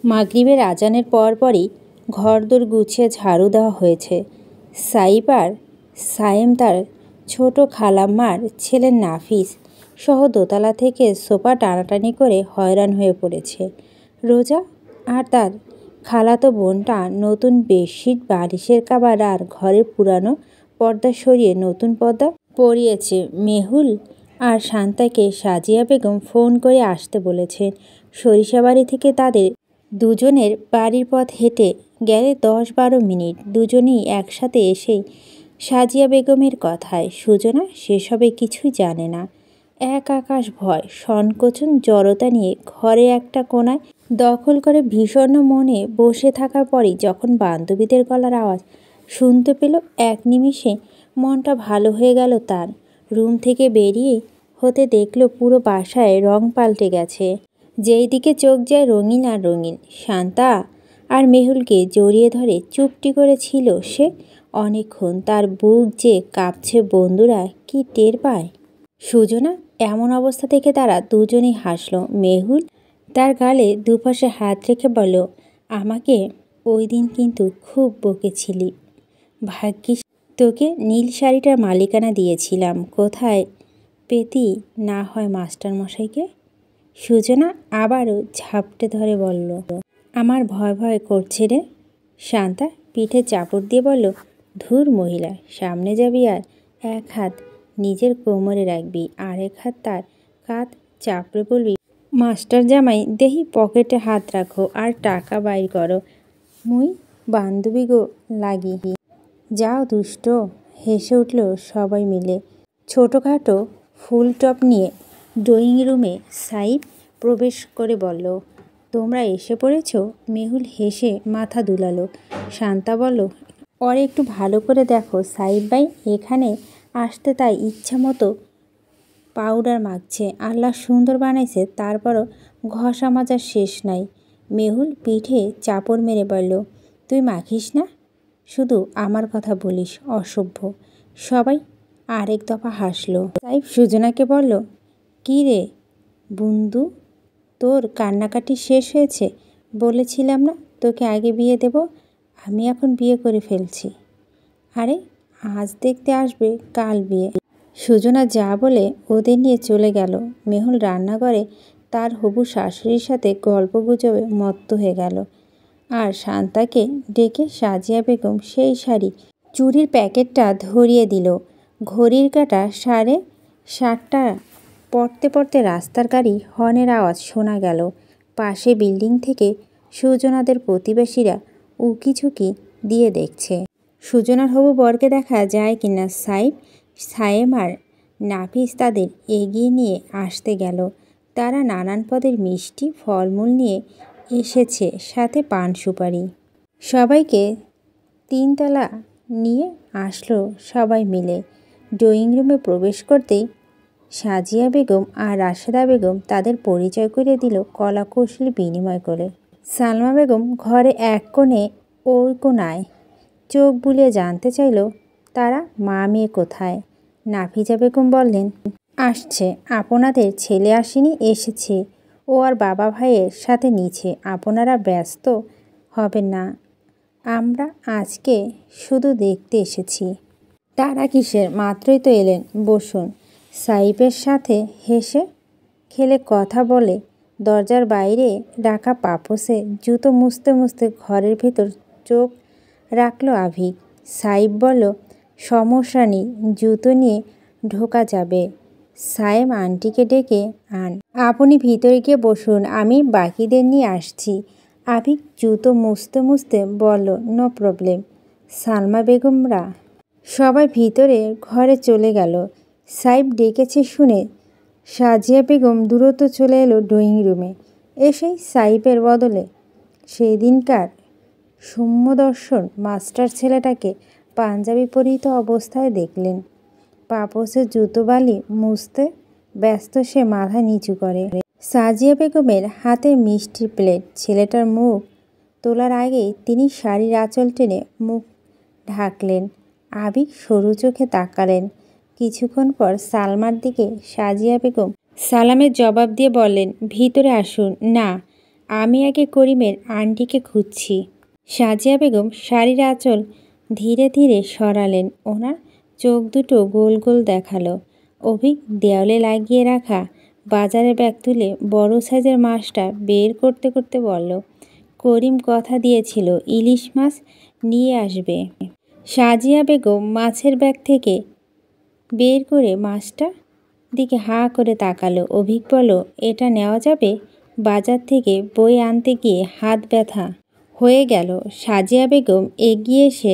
মাগরিবের আজানের পরপরই ঘরদোর গুছিয়ে ঝাড়ু দেওয়া হয়েছে। সাইব আর সায়েম তার ছোট খালাম্মার ছেলে নাফিস সহ দোতলা থেকে সোফা টানাটানি করে হয়রান হয়ে পড়েছে। রোজা আর তার খালাতো বোনটা নতুন বেডশিট, বালিশের কাভার আর ঘরের পুরানো পর্দা সরিয়ে নতুন পর্দা পরিয়েছে। মেহুল আর শান্তাকে সাজিয়া বেগম ফোন করে আসতে বলেছেন। সরিষাবাড়ি থেকে তাদের দুজনের বাড়ির পথ হেঁটে গেলে 10-12 মিনিট। দুজনেই একসাথে এসেই সাজিয়া বেগমের কথায় সুজনা সেসবে কিছুই জানে না। এক আকাশ ভয়, সংকোচন, জড়তা নিয়ে ঘরে একটা কোণায় দখল করে বিষণ্ণ মনে বসে থাকার পরই যখন বান্ধবীদের গলার আওয়াজ শুনতে পেল, এক নিমিষে মনটা ভালো হয়ে গেল তার। রুম থেকে বেরিয়ে হতে দেখল পুরো বাসায় রং পাল্টে গেছে। যেই দিকে চোখ যায় রঙিন আর রঙিন। শান্তা আর মেহুলকে জড়িয়ে ধরে চুপটি করে ছিল সে অনেকক্ষণ। তার বুক যে কাঁপছে বন্ধুরা কি টের পায়? সুজনা এমন অবস্থা থেকে তারা দুজনেই হাসল। মেহুল তার গালে দুপাশে হাত রেখে বলল, আমাকে ওই দিন কিন্তু খুব বকেছিলি। ভাগ্যিস তোকে নীল শাড়িটার মালিকানা দিয়েছিলাম। কোথায় পেতি না হয় মাস্টারমশাইকে? সুজনা আবারও ঝাপটে ধরে বলল, আমার ভয় ভয় করছে রে। শান্তা পিঠে চাপড় দিয়ে বলল, ধুর মহিলা, সামনে যাবি আর এক হাত নিজের কোমরে রাখবি, আরেক হাত তার কাঁধ চাপড়ে বলবি, মাস্টার জামাই দেহি পকেটে হাত রাখো আর টাকা বাইর করো। মুই বান্ধবী গো লাগি। যাও দুষ্ট। হেসে উঠল সবাই মিলে। ছোটোখাটো ফুল টপ নিয়ে ড্রয়িং রুমে সাইব প্রবেশ করে বলল, তোমরা এসে পড়েছ? মেহুল হেসে মাথা দুলালো। শান্তা বলল, ওর একটু ভালো করে দেখো সাইব ভাই, এখানে আসতে তাই ইচ্ছা মতো পাউডার মাখছে। আল্লাহ সুন্দর বানাইছে, তারপরও ঘষা মাজার শেষ নাই। মেহুল পিঠে চাপড় মেরে বলল, তুই মাখিস না, শুধু আমার কথা বলিস, অসভ্য। সবাই আরেক দফা হাসল। সাইব সুজনাকে বলল, কি রে বন্ধু, তোর কান্নাকাটি শেষ হয়েছে? বলেছিলাম না তোকে আগে বিয়ে দেব, আমি এখন বিয়ে করে ফেলছি। আরে আজ দেখতে আসবে, কাল বিয়ে। সুজনা যা বলে ওদের নিয়ে চলে গেল। মেহুল রান্নাঘরে তার হবু শাশুড়ির সাথে গল্প গুজবে মত্ত হয়ে গেল। আর শান্তাকে ডেকে সাজিয়া বেগম সেই শাড়ি চুড়ির প্যাকেটটা ধরিয়ে দিল। ঘড়ির কাঁটা 7:30 পড়তে পড়তে রাস্তার গাড়ি হর্নের আওয়াজ শোনা গেল। পাশে বিল্ডিং থেকে সুজনাদের প্রতিবেশীরা উকিঝুঁকি দিয়ে দেখছে সুজনার হবু বরকে দেখা যায় কিনা। সায়েম আর নাফিস তাদের এগিয়ে নিয়ে আসতে গেল। তারা নানান পদের মিষ্টি ফলমূল নিয়ে এসেছে, সাথে পান সুপারি। সবাইকে 3তলা নিয়ে আসলো সবাই মিলে। ড্রয়িং রুমে প্রবেশ করতেই সাজিয়া বেগম আর রাশেদা বেগম তাদের পরিচয় করে দিল কলা কৌশল বিনিময় করে। সালমা বেগম ঘরে এক কোণে ওই কোণায় চোখ বুলিয়ে জানতে চাইল তারা মা মেয়ে কোথায়। নাফিজা বেগম বললেন, আসছে, আপনাদের ছেলে আসেনি, এসেছে ও আর বাবা ভাইয়ের সাথে নিচে। আপনারা ব্যস্ত হবেন না, আমরা আজকে শুধু দেখতে এসেছি। তারা কিসের, মাত্রই তো এলেন, বসুন। সাইবের সাথে হেসে খেলে কথা বলে দরজার বাইরে রাখা পাপোসে জুতো মুছতে মুছতে ঘরের ভেতর চোখ রাখল আভিক। সাইব বলল, সমস্যা নেই, জুতো নিয়ে ঢোকা যাবে। সায়েম আন্টিকে ডেকে আন, আপনি ভিতরে গিয়ে বসুন, আমি বাকিদের নিয়ে আসছি। আভিক জুতো মুছতে মুছতে বলল, নো প্রবলেম। সালমা বেগমরা সবাই ভিতরে ঘরে চলে গেল। সাইব ডেকেছে শুনে সাজিয়া বেগম দ্রুত চলে এলো ড্রয়িং রুমে। এসেই সাইবের বদলে সেই দিনকার সৌম্যদর্শন মাস্টার ছেলেটাকে পাঞ্জাবি পরিহিত অবস্থায় দেখলেন। পাপোসে জুতো বালি মুছতে ব্যস্ত সে মাথা নিচু করে। সাজিয়া বেগমের হাতে মিষ্টির প্লেট। ছেলেটার মুখ তোলার আগেই তিনি শাড়ির আঁচল টেনে মুখ ঢাকলেন। আবিক সরু চোখে তাকালেন। কিছুক্ষণ পর সালমার দিকে সাজিয়া বেগম সালামের জবাব দিয়ে বললেন, ভিতরে আসুন। না, আমি আগে করিমের আন্টিকে খুঁজছি। সাজিয়া বেগম শাড়ির আঁচল ধীরে ধীরে সরালেন। ওনার চোখ দুটো গোল গোল দেখালো। অভিক দেওয়ালে লাগিয়ে রাখা বাজারের ব্যাগ তুলে বড় সাইজের মাছটা বের করতে করতে বলল, করিম কথা দিয়েছিল ইলিশ মাছ নিয়ে আসবে। সাজিয়া বেগম মাছের ব্যাগ থেকে বের করে মাছটা দিকে হাঁ করে তাকালো। অভিক বলল, এটা নেওয়া যাবে? বাজার থেকে বই আনতে গিয়ে হাত ব্যথা হয়ে গেল। সাজিয়া বেগম এগিয়ে এসে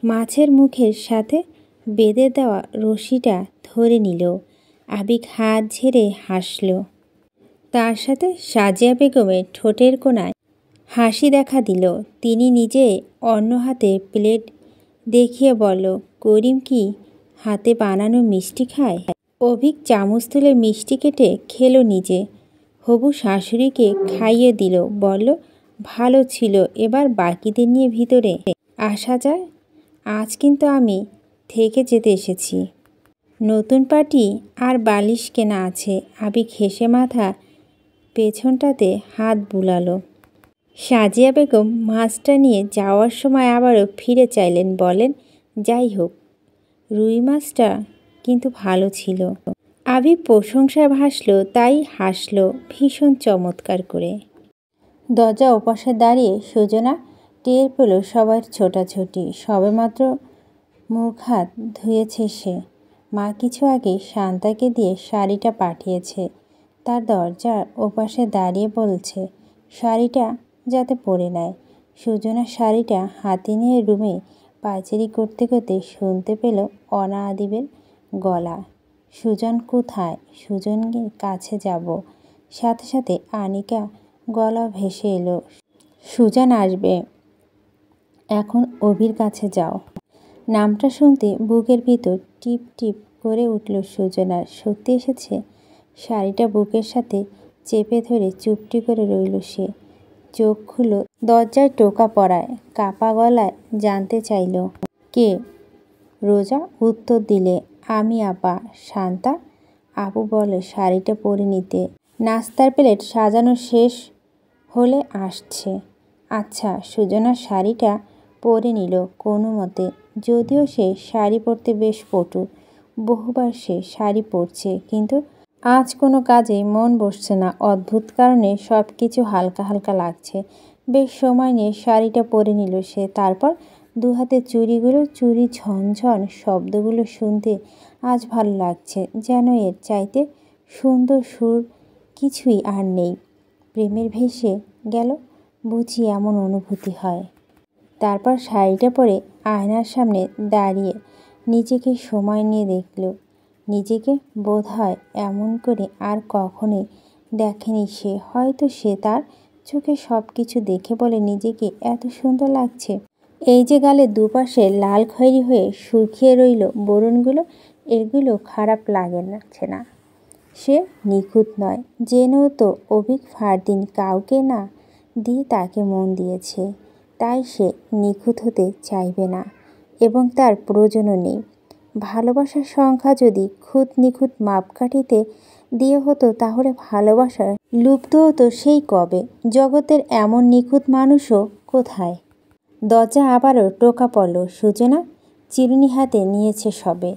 মাছের মুখের সাথে বেঁধে দেওয়া রশিটা ধরে নিল। আবিক হাত ঝেড়ে হাসল। তার সাথে সাজিয়া বেগমের ঠোঁটের কোণায় হাসি দেখা দিল। তিনি নিজে অন্য হাতে প্লেট দেখিয়ে বলল, করিম কি হাতে বানানো মিষ্টি খায়? অভিক চামচ তুলে মিষ্টি কেটে খেলো নিজে। হবু শাশুড়িকে খাইয়ে দিল। বলল, ভালো ছিল, এবার বাকিদের নিয়ে ভিতরে আসা যায়? আজ কিন্তু আমি থেকে যেতে এসেছি। নতুন পাটি আর বালিশ কেনা আছে। আবিক হেসে মাথা পেছনটাতে হাত বুলালো। সাজিয়া বেগম মাছটা নিয়ে যাওয়ার সময় আবারও ফিরে চাইলেন। বলেন, যাই হোক, রুই মাছটা কিন্তু ভালো ছিল। আবিক প্রশংসায় ভাসল, তাই হাসল ভীষণ চমৎকার করে। দরজা ওপাশে দাঁড়িয়ে সুজনা টের পেল সবার ছোটাছুটি। সবেমাত্র মুখ হাত ধুয়েছে সে। মা কিছু আগে শান্তাকে দিয়ে শাড়িটা পাঠিয়েছে। তার দরজার ওপাশে দাঁড়িয়ে বলছে, শাড়িটা যাতে পরে নেয়। সুজনা শাড়িটা হাতে নিয়ে রুমে পায়চারি করতে করতে শুনতে পেল অনা আদিবের গলা। সুজন কোথায়? সুজনের কাছে যাব। সাথে সাথে আনিকা গলা ভেসে এলো, সুজন আসবে, এখন অভির কাছে যাও। নামটা শুনতে বুকের ভিতর টিপ টিপ করে উঠল সুজনার। সত্যি এসেছে? শাড়িটা বুকের সাথে চেপে ধরে চুপটি করে রইল সে। চোখ খুলো। দরজায় টোকা পড়ায় কাপা গলায় জানতে চাইল, কে? রোজা উত্তর দিলে, আমি আপা। শান্তা? আপু বলে শাড়িটা পরে নিতে। নাস্তার প্লেট সাজানো শেষ হলে আসছে। আচ্ছা। সুজনা শাড়িটা পরে নিল কোনো মতে। যদিও সে শাড়ি পরতে বেশ পটু, বহুবার সে শাড়ি পরছে, কিন্তু আজ কোনো কাজেই মন বসছে না। অদ্ভুত কারণে সব কিছু হালকা হালকা লাগছে। বেশ সময় নিয়ে শাড়িটা পরে নিল সে। তারপর দুহাতে চুড়িগুলো, চুড়ি ঝনঝন শব্দগুলো শুনতে আজ ভালো লাগছে। যেন এর চাইতে সুন্দর সুর কিছুই আর নেই। প্রেমের ভেসে গেল বুঝি এমন অনুভূতি হয়। তারপর শাড়িটা পরে আয়নার সামনে দাঁড়িয়ে নিজেকে সময় নিয়ে দেখল। নিজেকে বোধহয় এমন করে আর কখনোই দেখেনি সে। হয়তো সে তার চোখে সব কিছু দেখে বলে নিজেকে এত সুন্দর লাগছে। এই যে গালের দুপাশে লাল খয়েরি হয়ে শুকিয়ে রইল বরণগুলো, এগুলো খারাপ লাগছে না। সে নিখুঁত নয় জেনেও তো অভিক ফারদিন কাউকে না দিয়ে তাকে মন দিয়েছে। তাই সে নিখুঁত হতে চাইবে না, এবং তার প্রয়োজনও নেই। ভালোবাসার সংখ্যা যদি খুঁত নিখুঁত মাপকাঠিতে দিয়ে হতো, তাহলে ভালোবাসা লুপ্ত হতো সেই কবে। জগতের এমন নিখুঁত মানুষও কোথায়? দরজা আবারও টোকা পড়ল। সুজনা চিরুনি হাতে নিয়েছে সবে।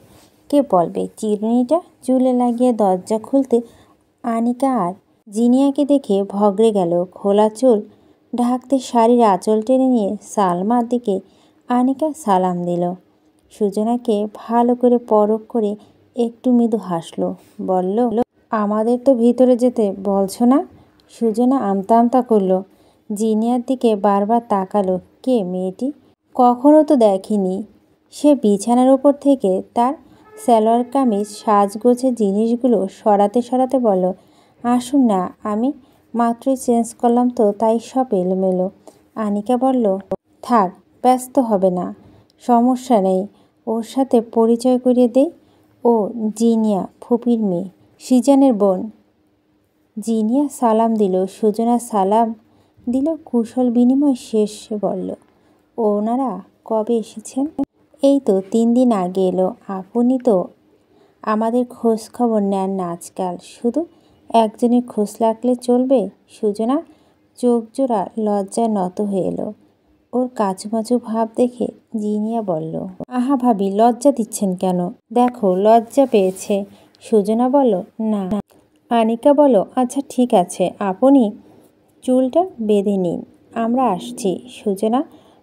কে বলবে? চিরুনিটা চুলে লাগিয়ে দরজা খুলতে আনিকা আর জিনিয়াকে দেখে ভগড়ে গেল। খোলা চুল ঢাকতে শাড়ির আঁচল টেনে নিয়ে সালমার দিকে আনিকা সালাম দিল। সুজনাকে ভালো করে পরখ করে একটু মৃদু হাসল। বলল, আমাদের তো ভিতরে যেতে বলছো না? সুজনা আমতা আমতা করল। জিনিয়ার দিকে বারবার তাকালো। কে মেয়েটি? কখনো তো দেখিনি। সে বিছানার উপর থেকে তার সালোয়ার কামিজ সাজগোছের জিনিসগুলো সরাতে সরাতে বলল, আসুন না, আমি মাত্রই চেঞ্জ করলাম তো, তাই সব এলোমেলো। আনিকা বলল, থাক, ব্যস্ত হবে না, সমস্যা নেই, ওর সাথে পরিচয় করিয়ে দেই। ও জিনিয়া, ফুপির মেয়ে, সিজানের বোন। জিনিয়া সালাম দিল। সুজনা সালাম দিল। কুশল বিনিময় শেষে বলল, ওনারা কবে এসেছেন? এই তো 3 দিন আগে এলো। আপনি তো আমাদের খোঁজ খবর নেন না আজকাল। শুধু একজনের খোঁজ রাখলে চলবে? সুজনা চোখ জোড়া লজ্জায় নত হয়ে এলো। ওর কাচুমাচু ভাব দেখে জিনিয়া বলল, আহা ভাবি, লজ্জা দিচ্ছেন কেন? দেখো লজ্জা পেয়েছে। সুজনা বলল, না। আনিকা বলল, আচ্ছা ঠিক আছে, আপনি চুলটা বেঁধে নিন, আমরা আসছি। সুজনা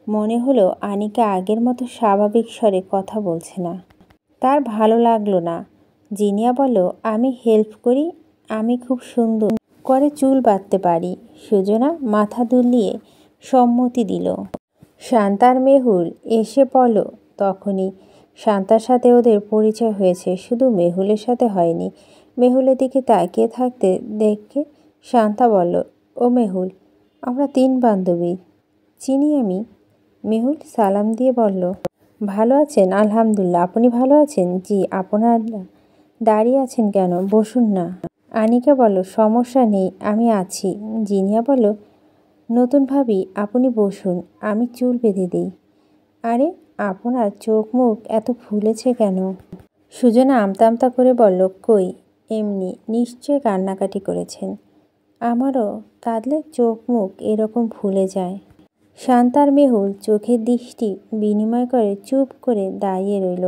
মনে হলো আনিকা আগের মতো স্বাভাবিক স্বরে কথা বলছে না। তার ভালো লাগলো না। জিনিয়া বলল, আমি হেল্প করি, আমি খুব সুন্দর করে চুল বাঁধতে পারি। সুজনা মাথা দুলিয়ে সম্মতি দিল। শান্তার মেহুল এসে পড়ল তখনই। শান্তার সাথে ওদের পরিচয় হয়েছে, শুধু মেহুলের সাথে হয়নি। মেহুলের দিকে তাকিয়ে থাকতে দেখে শান্তা বলল, ও মেহুল, আমরা 3 বান্ধবী, চিনি আমি। মেহুল সালাম দিয়ে বলল, ভালো আছেন? আলহামদুলিল্লাহ। আপনি ভালো আছেন? জি। আপনারা দাঁড়িয়ে আছেন কেন? বসুন না। আনিকা বলল, সমস্যা নেই, আমি আছি। জিনিয়া বলল, নতুন ভাবি, আপনি বসুন, আমি চুল বেঁধে দিই। আরে, আপনার চোখ মুখ এত ফুলেছে কেন? সুজনা আমতা আমতা করে বলল, কই, এমনি। নিশ্চয় কান্নাকাটি করেছেন। আমারও কাঁদলে চোখ মুখ এরকম ফুলে যায়। শান্তার মেহুল চোখের দৃষ্টি বিনিময় করে চুপ করে দাঁড়িয়ে রইল।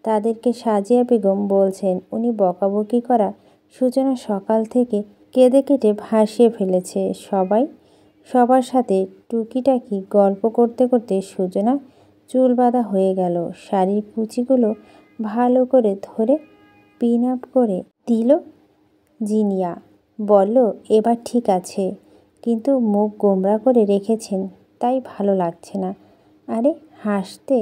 তাদেরকে সাজিয়া বেগম বলছেন, উনি বকাবকি করা সুজনা সকাল থেকে কেঁদে কেটে ভাসিয়ে ফেলেছে। সবার সাথে টুকিটাকি গল্প করতে করতে সুজনা চুল বাঁধা হয়ে গেল। শাড়ির কুচিগুলো ভালো করে ধরে পিন আপ করে দিল জিনিয়া। বলল, এবার ঠিক আছে, কিন্তু মুখ গোমড়া করে রেখেছেন, তাই ভালো লাগছে না। আরে, হাসতে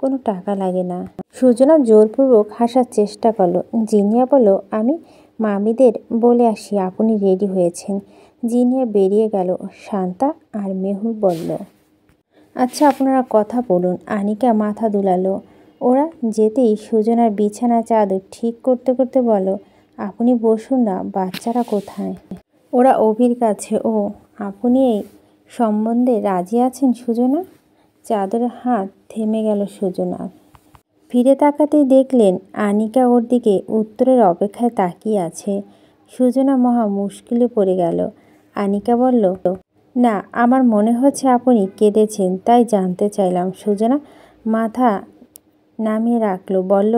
কোনো টাকা লাগে না। সুজনা জোরপূর্বক হাসার চেষ্টা করলো। জিনিয়া বলল, আমি মামিদের বলে আসি আপনি রেডি হয়েছেন। জিনিয়া বেরিয়ে গেল। শান্তা আর মেহুল বলল, আচ্ছা আপনারা কথা বলুন। আনিকা মাথা দুলালো। ওরা যেতেই সুজনার বিছানা চাদর ঠিক করতে করতে বলল, আপনি বসুন না, বাচ্চারা কোথায়? ওরা অভির কাছে। ও, আপনি এই সম্বন্ধে রাজি আছেন সুজনা? চাদরের হাত থেমে গেল সুজনার। ফিরে তাকাতেই দেখলেন আনিকা ওর দিকে উত্তরের অপেক্ষায় তাকিয়ে আছে। সুজনা মহা মুশকিলে পড়ে গেল। আনিকা বলল, না, আমার মনে হচ্ছে আপনি কেঁদেছেন, তাই জানতে চাইলাম। সুজনা মাথা নামিয়ে রাখলো। বলল,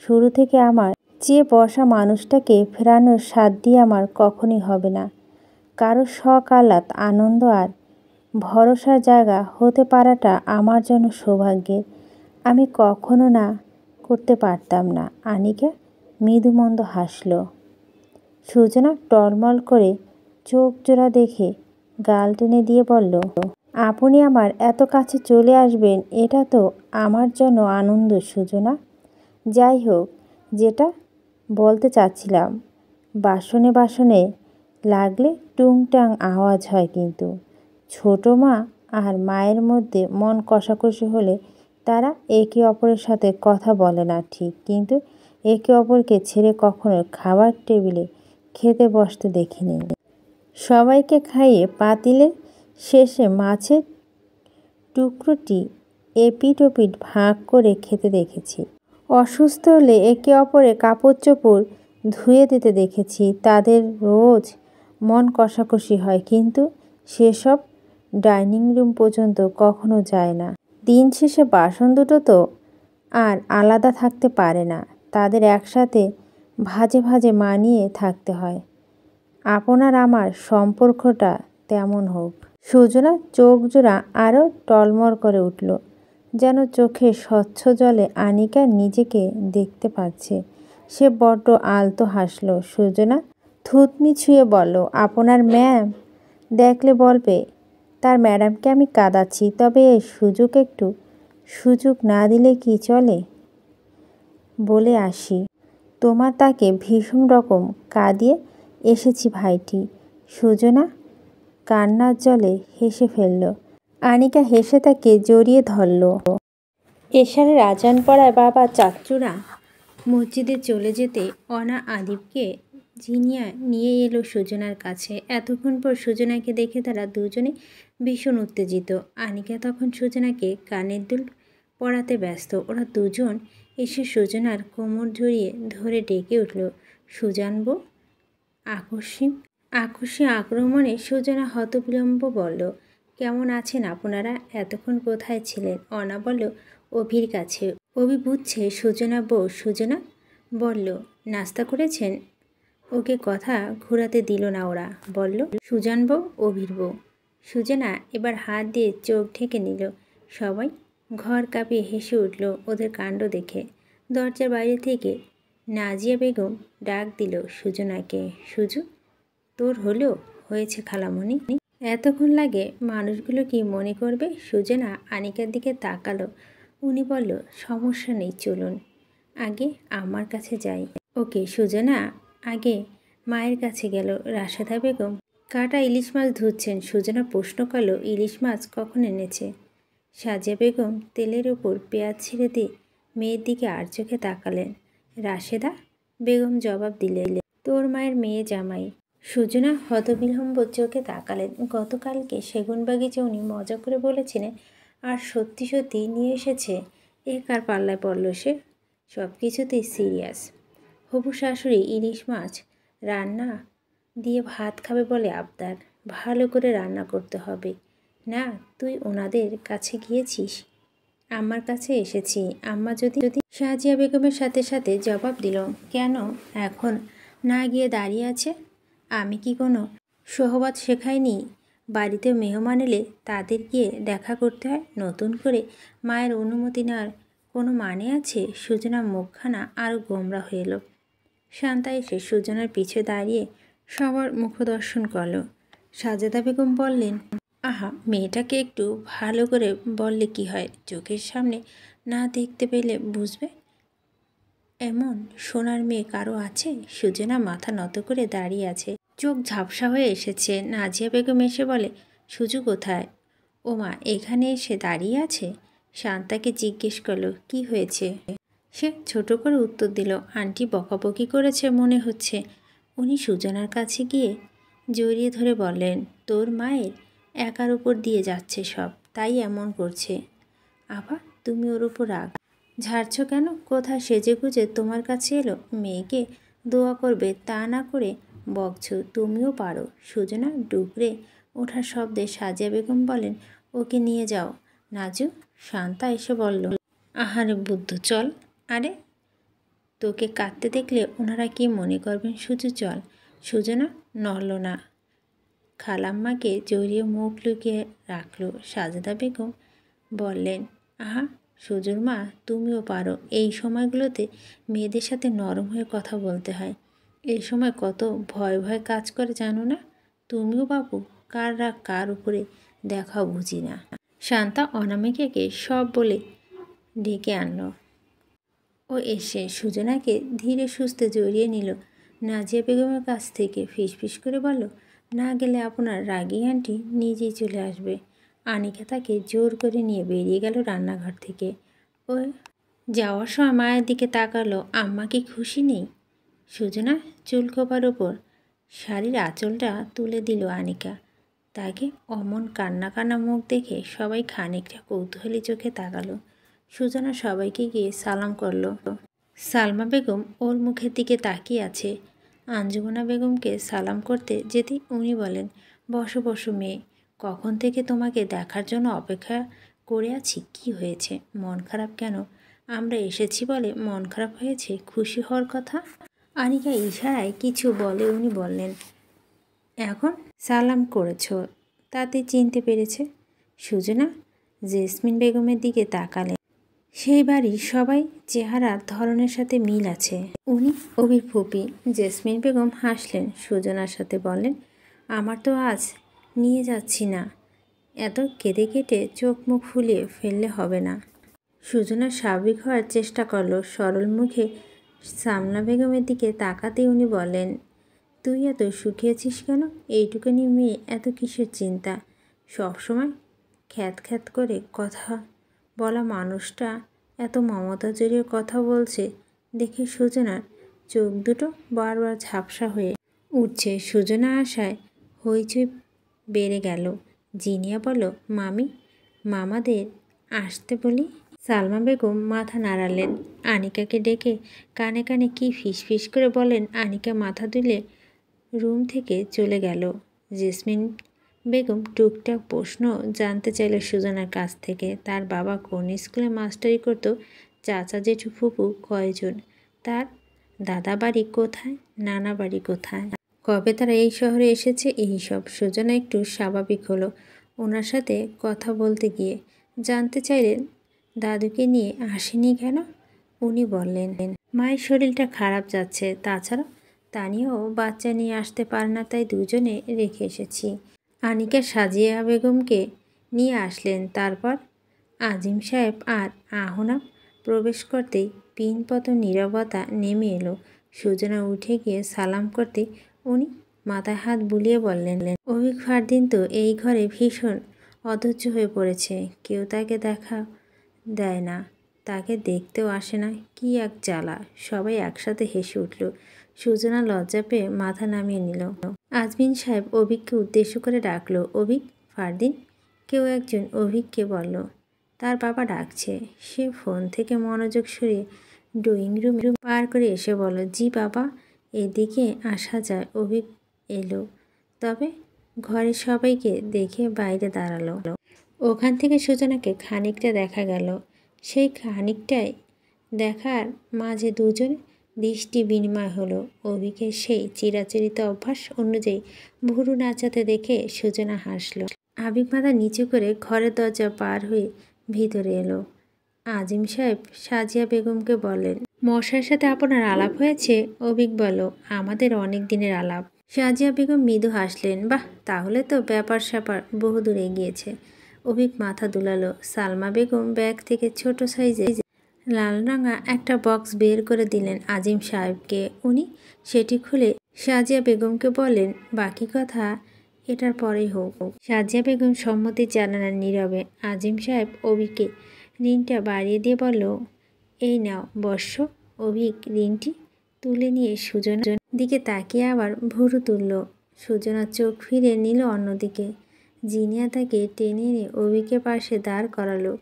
শুরু থেকে আমার চেয়ে বসা মানুষটাকে ফেরানোর সাধ্য আমার কখনই হবে না। কারো শখ আহ্লাদ আনন্দ আর ভরসার জায়গা হতে পারাটা আমার জন্য সৌভাগ্যের। আমি কখনো না করতে পারতাম না। আনিকা মৃদুমন্দ হাসল। সুজনা টলমল করে চোখ জোড়া দেখে গাল টেনে দিয়ে বলল, আপনি আমার এত কাছে চলে আসবেন, এটা তো আমার জন্য আনন্দ সুজনা। যাই হোক, যেটা বলতে চাচ্ছিলাম, বাসনে বাসনে লাগলে টুংটাং আওয়াজ হয়, কিন্তু ছোট মা আর মায়ের মধ্যে মন কষাকষি হলে তারা একে অপরের সাথে কথা বলে না ঠিক, কিন্তু একে অপরকে ছেড়ে কখনো খাবার টেবিলে খেতে বসতে দেখিনি। সবাইকে খাইয়ে পাতিলের শেষে মাছের টুকরোটি এপিট ওপিট ভাগ করে খেতে দেখেছি। অসুস্থ হলে একে অপরে কাপড় চোপড় ধুয়ে দিতে দেখেছি। তাদের রোজ মন কষাকষি হয়, কিন্তু সেসব ডাইনিং রুম পর্যন্ত কখনো যায় না। দিন শেষে বাসন দুটো তো আর আলাদা থাকতে পারে না, তাদের একসাথে ভাজে ভাজে মানিয়ে থাকতে হয়। আপনার আমার সম্পর্কটা তেমন হোক। সুজনা চোখ জোড়া আরও টলমল করে উঠল, যেন চোখে স্বচ্ছ জলে আনিকা নিজেকে দেখতে পাচ্ছে। সে বড্ড আলতো হাসল। সুজনা থুতনি ছুঁয়ে বলল, আপনার ম্যাম দেখলে বলবে তার ম্যাডামকে আমি কাঁদাচ্ছি, তবে এই সুযোগ না দিলে কি চলে? বলে আসি, তোমার তাকে ভীষণ রকম কাঁদিয়ে এসেছি ভাইটি। সুজনা কান্নার জলে হেসে ফেলল। আনিকা হেসে তাকে জড়িয়ে ধরল। এশারের আজান পড়ায় বাবা চাচ্চুরা মসজিদে চলে যেতে অনা আদিবকে জিনিয়া নিয়ে এলো সুজনার কাছে। এতক্ষণ পর সুজনাকে দেখে তারা দুজনে ভীষণ উত্তেজিত। আনিকা তখন সুজনাকে কানের দুল পরাতে ব্যস্ত। ওরা দুজন এসে সুজনার কোমর জড়িয়ে ধরে ডেকে উঠল, সুজানবো। আকস্মিক আকস্মিক আক্রমণে সুজনা হতবিলম্ব বলল, কেমন আছেন আপনারা? এতক্ষণ কোথায় ছিলেন? অনা বলল, অভির কাছে। অভি বুঝছে সুজনা বউ। সুজনা বলল, নাস্তা করেছেন? ওকে কথা ঘুরাতে দিল না ওরা। বলল, সুজান বউ, অভির বউ। সুজনা এবার হাত দিয়ে চোখ ঢেকে নিল। সবাই ঘর কাঁপিয়ে হেসে উঠল ওদের কাণ্ড দেখে। দরজার বাইরে থেকে নাজিয়া বেগম ডাক দিল সুজনাকে, সুজু, তোর হলো হয়েছে খালামণি। এতক্ষণ লাগে মানুষগুলো কি মনে করবে? সুজনা আনিকার দিকে তাকালো। উনি বলল, সমস্যা নেই, চলুন আগে আমার কাছে যাই। ওকে। সুজনা আগে মায়ের কাছে গেল। রাশেদা বেগম কাটা ইলিশ মাছ ধুচ্ছেন। সুজনা প্রশ্ন করল, ইলিশ মাছ কখন এনেছে? সাজিয়া বেগম তেলের উপর পেঁয়াজ ছিঁড়ে দিয়ে মেয়ের দিকে আর চোখে তাকালেন। রাশেদা বেগম জবাব দিলেন, তোর মায়ের মেয়ে জামাই। সুজনা হতবিহ্বল চোখে তাকালেন। গতকালকে সেগুনবাগিচে উনি মজা করে বলেছিলেন, আর সত্যি সত্যি নিয়ে এসেছে। এ কার পাল্লায় পড়ল সে? সব কিছুতেই সিরিয়াস। হবু শাশুড়ি ইলিশ মাছ রান্না দিয়ে ভাত খাবে বলে আবদার। ভালো করে রান্না করতে হবে। না, তুই ওনাদের কাছে গিয়েছিস? আমার কাছে এসেছি। আম্মা যদি সাজিয়া বেগমের সাথে সাথে জবাব দিল, কেন এখন না গিয়ে দাঁড়িয়ে আছে? আমি কি কোনো সোহবত শেখাইনি? বাড়িতে মেহমান এলে তাদের গিয়ে দেখা করতে হয়। নতুন করে মায়ের অনুমতি নেওয়ার কোনো মানে আছে? সুজনা মুখখানা আরও গোমরা হয়ে এলো। শান্তা এসে সুজনার পিছে দাঁড়িয়ে সবার মুখদর্শন করল। সাজেদা বেগম বললেন, আহা, মেয়েটাকে একটু ভালো করে বললে কি হয়? চোখের সামনে না দেখতে পেলে বুঝবে এমন সোনার মেয়ে কারো আছে? সুজনা মাথা নত করে দাঁড়িয়ে আছে, চোখ ঝাপসা হয়ে এসেছে। নাজিয়া বেগম এসে বলে, সুজু কোথায়? ও মা এখানে এসে দাঁড়িয়ে আছে। শান্তাকে জিজ্ঞেস করলো, কি হয়েছে? সে ছোট করে উত্তর দিল, আন্টি বকাবকি করেছে মনে হচ্ছে। উনি সুজনার কাছে গিয়ে জড়িয়ে ধরে বললেন, তোর মায়ের একার উপর দিয়ে যাচ্ছে সব, তাই এমন করছে। আবার তুমি ওর উপর রাগ ঝাড়ছ কেন? কোথায় সেজেগুজে তোমার কাছে এলো? মেয়েকে দোয়া করবে তা না করে বকছো। তুমিও পারো। সুজনা ডুকরে ওঠার শব্দে সাজিয়া বেগম বলেন, ওকে নিয়ে যাও নাজু। শান্তা এসে বলল, আহারে বুদ্ধ, চল। আরে, তোকে কাঁদতে দেখলে ওনারা কি মনে করবেন? সুজু চল। সুজনা নড়ল না। খালাম্মাকে জড়িয়ে মুখ লুকিয়ে রাখল। সাজেদা বেগম বললেন, আহা সুজুর মা, তুমিও পারো। এই সময়গুলোতে মেয়েদের সাথে নরম হয়ে কথা বলতে হয়। এই সময় কত ভয় ভয় কাজ করে জানো না? তুমিও বাবু, কার রাগ কার উপরে দেখাও বুঝি না। শান্তা অনামিকাকে সব বলে ডেকে আনল। ও এসে সুজনাকে ধীরে সুস্থে জড়িয়ে নিল নাজিয়া বেগমের কাছ থেকে। ফিসফিস করে বলল, না গেলে আপনার রাগী আন্টি নিজেই চলে আসবে। আনিকা তাকে জোর করে নিয়ে বেরিয়ে গেল রান্নাঘর থেকে। ও যাওয়ার সময় মায়ের দিকে তাকালো, আম্মা কি খুশি নেই? সুজনা চুলকোপার ওপর শাড়ির আঁচলটা তুলে দিল আনিকা। তাকে অমন কান্না কান্না মুখ দেখে সবাই খানিকটা কৌতূহলী চোখে তাকালো। সুজনা সবাইকে গিয়ে সালাম করলো। সালমা বেগম ওর মুখের দিকে তাকিয়ে আছে। আঞ্জুমানা বেগমকে সালাম করতে যেতেই উনি বলেন, বসো বসো মেয়ে, কখন থেকে তোমাকে দেখার জন্য অপেক্ষা করে আছি। কি হয়েছে? মন খারাপ কেন? আমরা এসেছি বলে মন খারাপ হয়েছে? খুশি হওয়ার কথা। আনিকা ইশারায় কিছু বলে উনি বললেন, এখন সালাম করেছ তাতে চিনতে পেরেছে। সুজনা জেসমিন বেগমের দিকে তাকালেন। সেই বাড়ির সবাই চেহারার ধরনের সাথে মিল আছে। উনি অভির ফুপি। জেসমিন বেগম হাসলেন। সুজনার সাথে বললেন, আমার তো আজ নিয়ে যাচ্ছি না। এত কেঁদে কেটে চোখ মুখ ফুলিয়ে ফেললে হবে না। সুজনা স্বাভাবিক হওয়ার চেষ্টা করল। সরল মুখে সামনা বেগমের দিকে তাকাতেই উনি বললেন, তুই এত শুকিয়েছিস কেন? এইটুকুনি মেয়ে, এত কিসের চিন্তা? সবসময় খ্যাত খ্যাত করে কথা বলা মানুষটা এত মমতা জড়িয়ে কথা বলছে দেখে সুজনার চোখ দুটো বারবার ঝাপসা হয়ে উঠছে। সুজনা আশায় হইচই বেড়ে গেল। জিনিয়া বলল, মামি, মামাদের আসতে বলি। সালমা বেগম মাথা নাড়ালেন। আনিকাকে ডেকে কানে কানে কি ফিসফিস করে বলেন। আনিকা মাথা তুলে রুম থেকে চলে গেল। জেসমিন বেগম টুকটাক প্রশ্ন জানতে চাইল সুজনার কাছ থেকে। তার বাবা কোন স্কুলে মাস্টারি করত, চাচা জেঠু ফুপু কয়জন, তার দাদা বাড়ি কোথায়, নানা বাড়ি কোথায়, কবে তারা এই শহরে এসেছে, এইসব। সুজনা একটু স্বাভাবিক হলো ওনার সাথে কথা বলতে গিয়ে। জানতে চাইলেন দাদুকে নিয়ে আসেনি কেন। উনি বললেন মায়ের শরীরটা খারাপ যাচ্ছে, তাছাড়া তানিয়াও বাচ্চা নিয়ে আসতে পারে না, তাই দুজনে রেখে এসেছি। আনিকা সাজিয়া বেগমকে নিয়ে আসলেন। তারপর আজিম সাহেব আর আহনা প্রবেশ করতেই পিনপত নীরবতা নেমে এলো। সুজনা উঠে গিয়ে সালাম করতে উনি মাথায় হাত বুলিয়ে বললেন, অভিক ফারদিন তো এই ঘরে ভীষণ অধৈর্য হয়ে পড়েছে। কেউ তাকে দেখা দেয় না, তাকে দেখতেও আসে না, কি এক জ্বালা। সবাই একসাথে হেসে উঠল। সুজনা লজ্জা পেয়ে মাথা নামিয়ে নিল। আজমিন সাহেব অভিককে উদ্দেশ্য করে ডাকল, অভিক, ফারদিন। কেউ একজন অভিককে বলল তার বাবা ডাকছে। সে ফোন থেকে মনোযোগ সরিয়ে ড্রয়িং রুম পার করে এসে বলল, জি বাবা, এদিকে আসা যায়। অভিক এলো, তবে ঘরের সবাইকে দেখে বাইরে দাঁড়ালো। ওখান থেকে সুজনাকে খানিকটা দেখা গেল। সেই খানিকটাই দেখার মাঝে দুজন দৃষ্টি বিনিময় হলো। অভিকের সেই চিরাচরিত অভ্যাস অনুযায়ী ভুরু নাচাতে দেখে সুজনা হাসল। আবিক মাথা নিচু করে ঘরের দরজা পার হয়ে ভিতরে এলো। আজিম সাহেব সাজিয়া বেগমকে বললেন, মশাইয়ের সাথে আপনার আলাপ হয়েছে? অভিক বলল, আমাদের অনেক দিনের আলাপ। সাজিয়া বেগম মৃদু হাসলেন, বাহ, তাহলে তো ব্যাপার স্যাপার বহুদূর এগিয়েছে। অভিক মাথা দুলালো। সালমা বেগম ব্যাগ থেকে ছোট সাইজে লাল রাঙা একটা বক্স বের করে দিলেন আজিম সাহেবকে। উনি সেটি খুলে সাজিয়া বেগমকে বললেন, বাকি কথা এটার পরেই হোক। সাজিয়া বেগম সম্মতি জানালেন নীরবে। আজিম সাহেব অভিককে ঋণটা বাড়িয়ে দিয়ে বলল, এই নাও বর্ষ। অভিক ঋণটি তুলে নিয়ে সুজনার দিকে তাকিয়ে আবার ভুরু তুলল। সুজনা চোখ ফিরে নিল অন্যদিকে। জিনিয়া তাকে টেনে এনে অভিকের পাশে দাঁড় করালো।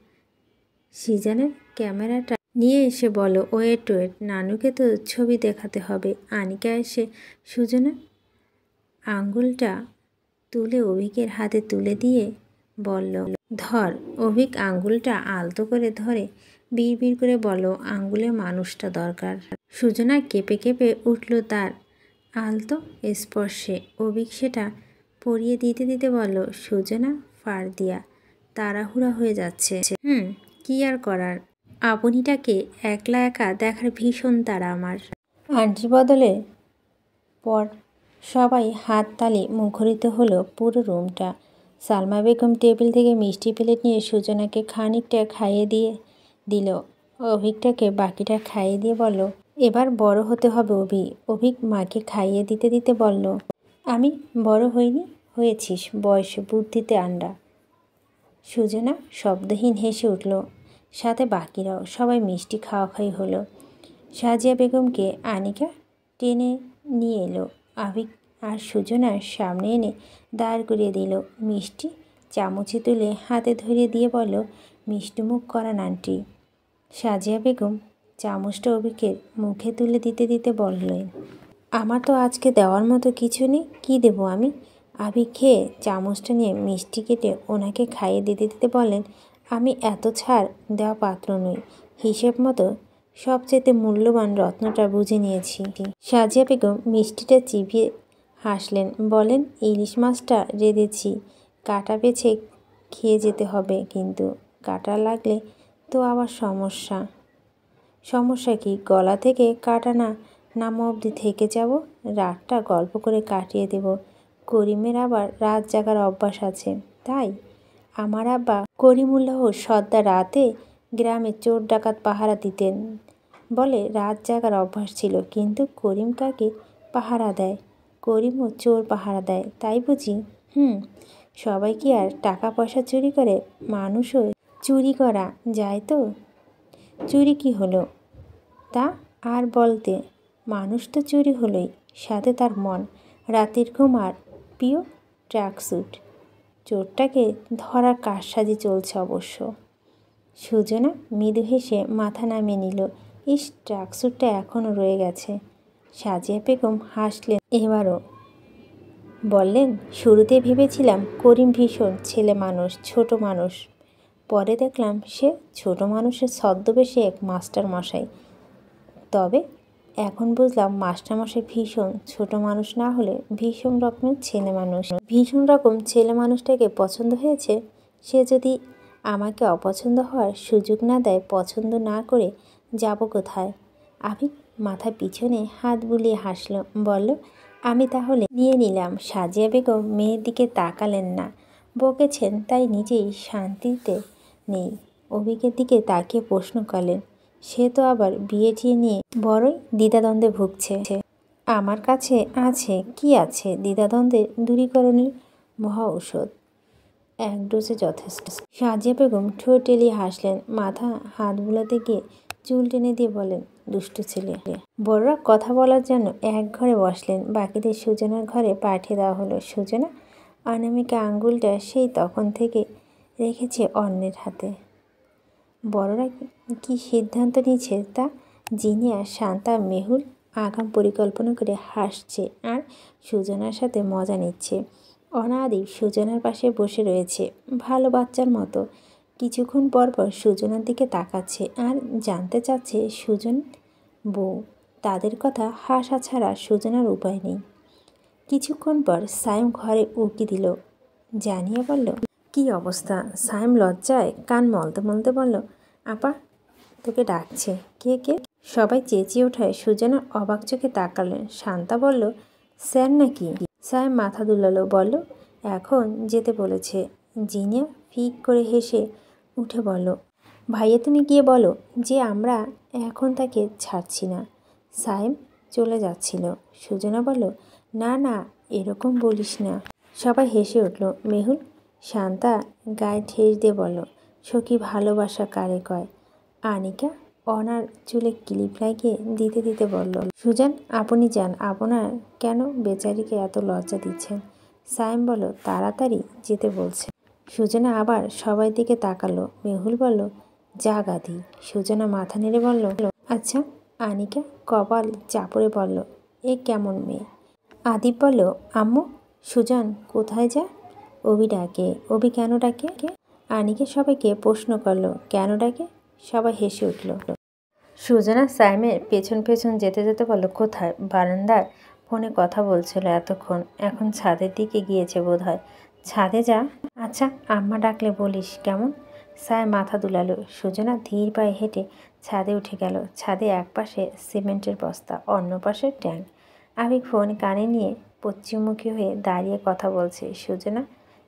সিজানের ক্যামেরাটা নিয়ে এসে বলো, ওয়েট ওয়েট, নানুকে তো ছবি দেখাতে হবে। আনিকা এসে সুজনার আঙ্গুলটা তুলে অভিকের হাতে তুলে দিয়ে বলল, ধর। অভিক আঙ্গুলটা আলতো করে ধরে বিড়বিড় করে বলল, আঙ্গুলে মানুষটা দরকার। সুজনা কেঁপে কেঁপে উঠল তার আলতো স্পর্শে। অভিক সেটা পরিয়ে দিতে দিতে বলল, সুজনা, ফারদিয়া, তাড়াহুড়া হয়ে যাচ্ছে। কি আর করার, আপনিটাকে একলা একা দেখার ভীষণ তাড়া আমার। আন্টির বদলে পর সবাই হাততালি মুখরিত হলো পুরো রুমটা। সালমা বেগম টেবিল থেকে মিষ্টি প্লেট নিয়ে সুজনাকে খানিকটা খাইয়ে দিয়ে দিল। অভিকটাকে বাকিটা খাইয়ে দিয়ে বলল, এবার বড় হতে হবে অভি। অভিক মাকে খাইয়ে দিতে দিতে বলল, আমি বড় হইনি, হয়েছিস বয়সে, বুদ্ধিতে আন্ডা। সুজনা শব্দহীন হেসে উঠল, সাথে বাকিরাও। সবাই মিষ্টি খাওয়াখাই হলো। সাজিয়া বেগমকে আনিকা টেনে নিয়ে এলো। আবিক আর সুজনার সামনে এনে দাঁড় করিয়ে দিল। মিষ্টি চামচে তুলে হাতে ধরিয়ে দিয়ে বলল, মিষ্টিমুখ করান আন্টি। সাজিয়া বেগম চামচটা অভিকের মুখে তুলে দিতে দিতে বললেন, আমার তো আজকে দেওয়ার মতো কিছু নেই, কি দেবো আমি। আবিক খেয়ে চামচটা নিয়ে মিষ্টি কেটে ওনাকে খাইয়ে দিতে দিতে বললেন, আমি এত ছাড় দেওয়া পাত্র নই, হিসেব মতো সবচেয়ে মূল্যবান রত্নটা বুঝে নিয়েছি। সাজিয়া বেগম মিষ্টিটা চিবিয়ে হাসলেন, বলেন, ইলিশ মাছটা রেঁধেছি, কাটা বেছে খেয়ে যেতে হবে, কিন্তু কাটা লাগলে তো আবার সমস্যা। সমস্যা কি? গলা থেকে কাটা না নামা অবধি থেকে যাব, রাতটা গল্প করে কাটিয়ে দেব। করিমের আবার রাত জাগার অভ্যাস আছে, তাই আমার আব্বা করিমুল্লাহ সর্দার রাতে গ্রামে চোর ডাকাত পাহারা দিতেন বলে রাত জাগার অভ্যাস ছিল। কিন্তু করিম কাকে পাহারা দেয়? করিমও চোর পাহারা দেয়, তাই বুঝি? সবাই কি আর টাকা পয়সা চুরি করে? মানুষও চুরি করা যায় তো। চুরি কি হলো তা আর বলতে, মানুষ তো চুরি হলোই, সাথে তার মন, রাতের ঘুম আর প্রিয় ট্র্যাকস্যুট। চোরটাকে ধরার কারসাজি চলছে অবশ্য। সুজনা মৃদু হেসে মাথা নামিয়ে নিল। ইস, ট্র্যাকস্যুটটা এখনও রয়ে গেছে। সাজিয়া বেগম হাসলেন এবারও। বললেন, শুরুতে ভেবেছিলাম করিম ভীষণ ছেলে মানুষ, ছোট মানুষ। পরে দেখলাম সে ছোট মানুষের ছদ্মবেশে এক মাস্টার মশাই। তবে এখন বুঝলাম মাস্টারমশাই ভীষণ ছোট মানুষ না হলে ভীষণ রকমের ছেলে মানুষ। ভীষণ রকম ছেলে মানুষটাকে পছন্দ হয়েছে। সে যদি আমাকে অপছন্দ হওয়ার সুযোগ না দেয়, পছন্দ না করে যাব কোথায়? আবির মাথা পিছনে হাত বুলিয়ে হাসল, বলল, আমি তাহলে নিয়ে নিলাম। সাজিয়া বেগম মেয়ের দিকে তাকালেন না। বকেছেন তাই নিজেই শান্তিতে নেই। অভিকের দিকে তাকিয়ে প্রশ্ন করলেন, সে তো আবার বিয়ে টিয়ে নিয়ে বড়ই দ্বিধাদ্বন্দ্বে ভুগছে। আমার কাছে আছে। কি আছে? দ্বিধাদ্বন্দ্বের দূরীকরণের মহা ঔষধ। এক ডোজে যথেষ্ট। সাজিয়া বেগম ঠোঁট এলিয়ে হাসলেন। মাথা হাত বুলাতে গিয়ে চুল টেনে দিয়ে বলেন, দুষ্টু ছেলে। বড়রা কথা বলার জন্য এক ঘরে বসলেন। বাকিদের সুজনার ঘরে পাঠিয়ে দেওয়া হলো। সুজনা অনামিকা আঙ্গুলটা সেই তখন থেকে রেখেছে অন্যের হাতে। বড়রা কি সিদ্ধান্ত নিচ্ছে তা জিনিয়া, শান্তা, মেহুল আগাম পরিকল্পনা করে হাসছে আর সুজনার সাথে মজা নিচ্ছে। অনাদি সুজনার পাশে বসে রয়েছে ভালো বাচ্চার মতো। কিছুক্ষণ পর পর সুজনার দিকে তাকাচ্ছে আর জানতে চাচ্ছে সুজন বউ। তাদের কথা হাসা ছাড়া সুজনার উপায় নেই। কিছুক্ষণ পর সাইম ঘরে উকি দিল। জানিয়া বলল, কি অবস্থা? সাইম লজ্জায় কান মলতে মলতে বলল, আপা তোকে ডাকছে। কে কে? সবাই চেঁচিয়ে ওঠায় সুজনা অবাক চোখে তাকালেন। শান্তা বলল, স্যার নাকি? সাইম মাথা দুলালো, বলল, এখন যেতে বলেছে। জিনিয়া ফিক করে হেসে উঠে বলল, ভাইয়া তুমি গিয়ে বলো যে আমরা এখন তাকে ছাড়ছি না। সাইম চলে যাচ্ছিল। সুজনা বলল, না না, এরকম বলিস না। সবাই হেসে উঠল। মেহুল শান্তা গায়ে ঠেস দিয়ে বলল, সখী ভালোবাসা কারে কয়? আনিকা অনার চুলে ক্লিপ লাগিয়ে দিতে দিতে বলল, সুজান আপনি যান, আপনার কেন বেচারিকে এত লজ্জা দিচ্ছেন? সাইম বলল, তাড়াতাড়ি যেতে বলছে। সুজনা আবার সবাই দিকে তাকালো। মেহুল বলল, যা গাধি। সুজনা মাথা নেড়ে বলল, আচ্ছা। আনিকা কপাল চাপড়ে বলল, এ কেমন মেয়ে? আদিপ বলল, আম্মু সুজান কোথায় যায়? অভি ডাকে। অভি কেন ডাকে? আনিকা সবাইকে প্রশ্ন করলো, কেন ডাকে? সবাই হেসে উঠল। সুজনা সাইমের পেছন পেছন যেতে যেতে বলল, কোথায়? বারান্দার ফোনে কথা বলছিল এতক্ষণ, এখন ছাদের দিকে গিয়েছে বোধহয়। ছাদে যা। আচ্ছা আম্মা ডাকলে বলিস কেমন? সাইম মাথা দুলালো। সুজনা ধীর পায়ে হেঁটে ছাদে উঠে গেল। ছাদে এক পাশে সিমেন্টের বস্তা, অন্য পাশে ট্যাঙ্ক। আবিক ফোন কানে নিয়ে পশ্চিমমুখী হয়ে দাঁড়িয়ে কথা বলছে। সুজনা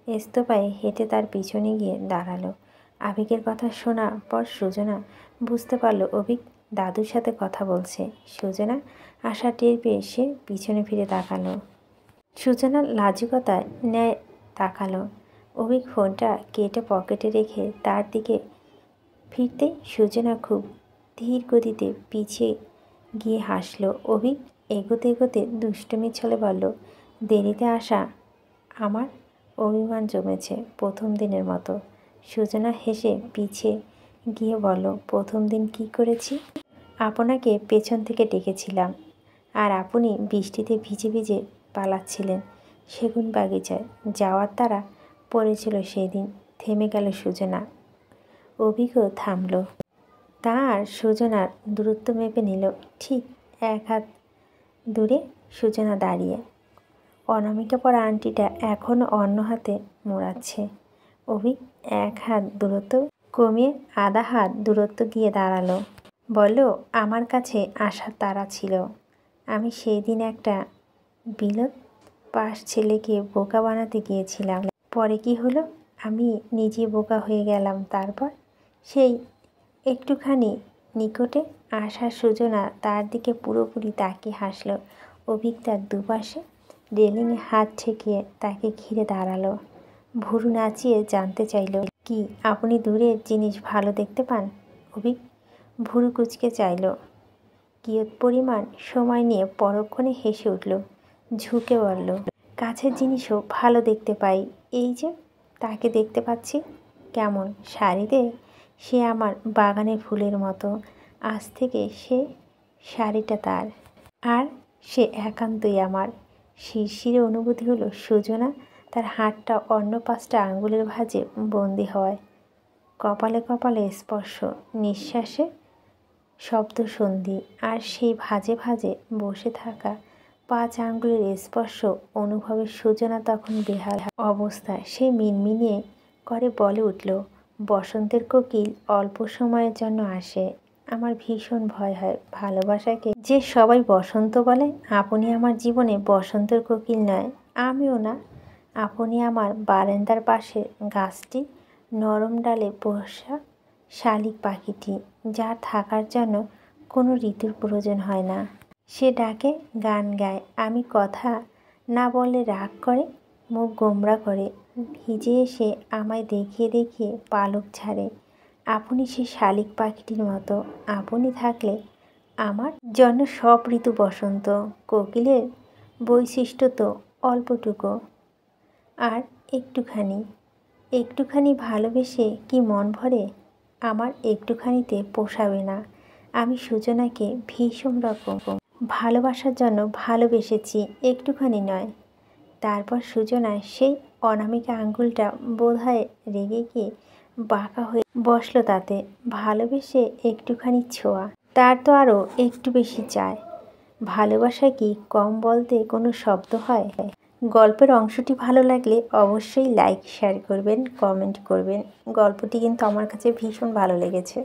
এস্তপায়ে হেঁটে তার পিছনে গিয়ে দাঁড়ালো। আবিকের কথা শোনা পর সুজনা বুঝতে পারল অভিক দাদুর সাথে কথা বলছে। সুজনা আশা টের পেয়ে সে পিছনে ফিরে তাকালো। সুজনা লাজুকতায় ন্যায় তাকালো। অভিক ফোনটা কেটে পকেটে রেখে তার দিকে ফিরতেই সুজনা খুব ধীর গতিতে পিছিয়ে গিয়ে হাসল। অভিক এগোতে এগোতে দুষ্টুমি ছলে বলল, দেরিতে আসা আমার অভিমান জমেছে প্রথম দিনের মতো। সুজনা হেসে পিছিয়ে গিয়ে বলল, প্রথম দিন কি করেছি? আপনাকে পেছন থেকে ডেকেছিলাম আর আপনি বৃষ্টিতে ভিজে ভিজে পালাচ্ছিলেন সেগুন বাগিচায়। যাওয়ার তারা পড়েছিল সেই দিন। থেমে গেল সুজনা। অভিজ্ঞ থামল। তার সুজনার দূরত্ব মেপে নিল। ঠিক এক হাত দূরে সুজনা দাঁড়িয়ে। অনামিকা পরা আংটিটা এখনও অন্য হাতে মোড়াচ্ছে। অভি এক হাত দূরত্ব কমিয়ে আধা হাত দূরত্ব গিয়ে দাঁড়ালো। বলল, আমার কাছে আসার তাড়া ছিল। আমি সেই দিন একটা বিলত পাশ ছেলেকে বোকা বানাতে গিয়েছিলাম। পরে কি হলো? আমি নিজে বোকা হয়ে গেলাম। তারপর সেই একটুখানি নিকটে আসা সুজনা তার দিকে পুরোপুরি তাকিয়ে হাসল। অভিক তার দুপাশে রেলিংয়ে হাত ঠেকিয়ে তাকে ঘিরে দাঁড়ালো। ভুরু নাচিয়ে জানতে চাইল, কি আপনি দূরের জিনিস ভালো দেখতে পান? অভিক ভুরু কুচকে চাইল। কিয়ৎ পরিমাণ সময় নিয়ে পরক্ষণে হেসে উঠল। ঝুঁকে বলল, কাছের জিনিসও ভালো দেখতে পাই। এই যে তাকে দেখতে পাচ্ছি। কেমন শাড়িতে? সে আমার বাগানের ফুলের মতো। আজ থেকে সে শাড়িটা তার, আর সে একান্তই আমার। শিরশিরে অনুভূতি হলো সুজনা তার হাতটা অন্য 5টা আঙ্গুলের ভাঁজে বন্দি হওয়ায়। কপালে কপালে স্পর্শ, নিঃশ্বাসে শব্দসন্ধি, আর সেই ভাঁজে ভাঁজে বসে থাকা 5 আঙ্গুলের স্পর্শ অনুভবে সুজনা তখন বেহাল অবস্থায়। সে মিনমিনিয়ে করে বলে উঠল, বসন্তের কোকিল অল্প সময়ের জন্য আসে। আমার ভীষণ ভয় হয় ভালোবাসাকে যে সবাই বসন্ত বলে। আপনি আমার জীবনে বসন্তের কোকিল নয়, আমিও না। আপনি আমার বারান্দার পাশে গাছটি, নরম ডালে বসা শালিক পাখিটি, যার থাকার জন্য কোনো ঋতুর প্রয়োজন হয় না। সে ডাকে, গান গায়, আমি কথা না বললে রাগ করে, মুখ গোমড়া করে, ভিজে এসে আমায় দেখিয়ে দেখিয়ে পালক ছাড়ে। আপনি সে শালিক পাখিটির মতো। আপনি থাকলে আমার জন্য সব ঋতু বসন্ত। কোকিলের বৈশিষ্ট্য তো অল্পটুকু, আর একটুখানি ভালোবেসে কি মন ভরে? আমার একটুখানিতে পোষাবে না। আমি সুজনাকে ভীষণ রকম ভালোবাসার জন্য ভালোবেসেছি, একটুখানি নয়। তারপর সুজনা সেই অনামিকা আঙ্গুলটা বোধহয় রেগে গিয়ে বাঁকা হয়ে বসলো তাতে। ভালোবেসে একটুখানি ছোঁয়া, তার তো আরও একটু বেশি চায়। ভালোবাসা কি কম বলতে কোনো শব্দ হয়? গল্পের অংশটি ভালো লাগলে অবশ্যই লাইক, শেয়ার করবেন, কমেন্ট করবেন। গল্পটি কিন্তু আমার কাছে ভীষণ ভালো লেগেছে।